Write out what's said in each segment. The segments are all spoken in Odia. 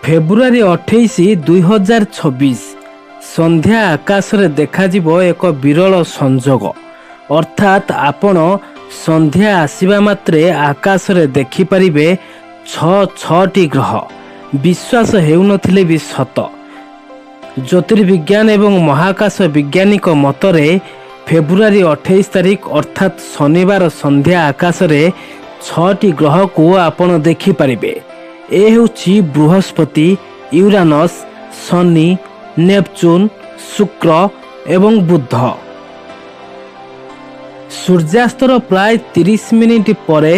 ଫେବୃଆରୀ 28, 2026 ସନ୍ଧ୍ୟା ଆକାଶରେ ଦେଖାଯିବ ଏକ ବିରଳ ସଂଯୋଗ। ଅର୍ଥାତ୍ ଆପଣ ସନ୍ଧ୍ୟା ଆସିବା ମାତ୍ରେ ଆକାଶରେ ଦେଖିପାରିବେ ଛଅଟି ଗ୍ରହ। ବିଶ୍ୱାସ ହେଉନଥିଲେ ବି ସତ। ଜ୍ୟୋତିର୍ବିଜ୍ଞାନ ଏବଂ ମହାକାଶ ବୈଜ୍ଞାନିକ ମତରେ ଫେବୃଆରୀ 28 ତାରିଖ ଅର୍ଥାତ୍ ଶନିବାର ସନ୍ଧ୍ୟା ଆକାଶରେ 6ଟି ଗ୍ରହକୁ ଆପଣ ଦେଖିପାରିବେ। ଏ ହେଉଛି ବୃହସ୍ପତି, ୟୁରାନସ୍, ଶନି, ନେପଚୁନ୍, ଶୁକ୍ର ଏବଂ ବୁଧ। ସୂର୍ଯ୍ୟାସ୍ତର ପ୍ରାୟ 30 ମିନିଟ୍ ପରେ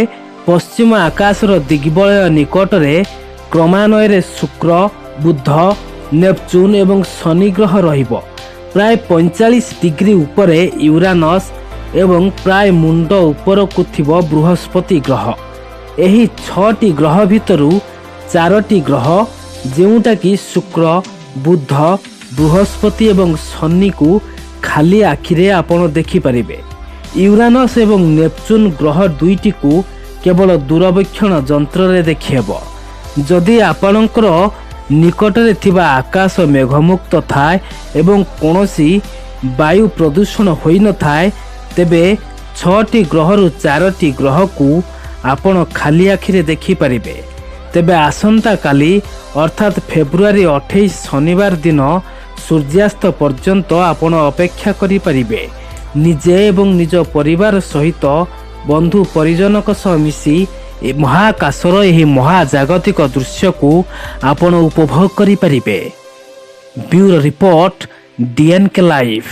ପଶ୍ଚିମ ଆକାଶର ଦିଗ୍ବଳୟ ନିକଟରେ କ୍ରମାନ୍ୱୟରେ ଶୁକ୍ର, ବୁଧ, ନେପଚୁନ୍ ଏବଂ ଶନି ଗ୍ରହ ରହିବ। ପ୍ରାୟ 45 ଡିଗ୍ରୀ ଉପରେ ୟୁରାନସ୍ ଏବଂ ପ୍ରାୟ ମୁଣ୍ଡ ଉପରକୁ ଥିବ ବୃହସ୍ପତି ଗ୍ରହ। ଏହି 6ଟି ଗ୍ରହ ଭିତରୁ 4ଟି ଗ୍ରହ ଯେଉଁଟାକି ଶୁକ୍ର, ବୁଧ, ବୃହସ୍ପତି ଏବଂ ଶନିକୁ ଖାଲି ଆଖିରେ ଆପଣ ଦେଖିପାରିବେ। ୟୁରାନସ୍ ଏବଂ ନେପଚୁନ୍ ଗ୍ରହ ଦୁଇଟିକୁ କେବଳ ଦୂରବୀକ୍ଷଣ ଯନ୍ତ୍ରରେ ଦେଖିହେବ। ଯଦି ଆପଣଙ୍କର ନିକଟରେ ଥିବା ଆକାଶ ମେଘମୁକ୍ତ ଥାଏ ଏବଂ କୌଣସି ବାୟୁ ପ୍ରଦୂଷଣ ହୋଇନଥାଏ, ତେବେ 6ଟି ଗ୍ରହରୁ 4ଟି ଗ୍ରହକୁ ଆପଣ ଖାଲି ଆଖିରେ ଦେଖିପାରିବେ। ତେବେ ଆସନ୍ତାକାଲି ଅର୍ଥାତ୍ ଫେବୃଆରୀ 28 ଶନିବାର ଦିନ ସୂର୍ଯ୍ୟାସ୍ତ ପର୍ଯ୍ୟନ୍ତ ଆପଣ ଅପେକ୍ଷା କରିପାରିବେ। ନିଜେ ଏବଂ ନିଜ ପରିବାର ସହିତ ବନ୍ଧୁ ପରିଜନଙ୍କ ସହ ମିଶି ମହାକାଶର ଏହି ମହାଜାଗତିକ ଦୃଶ୍ୟକୁ ଆପଣ ଉପଭୋଗ କରିପାରିବେ। Bureau report, DNK live.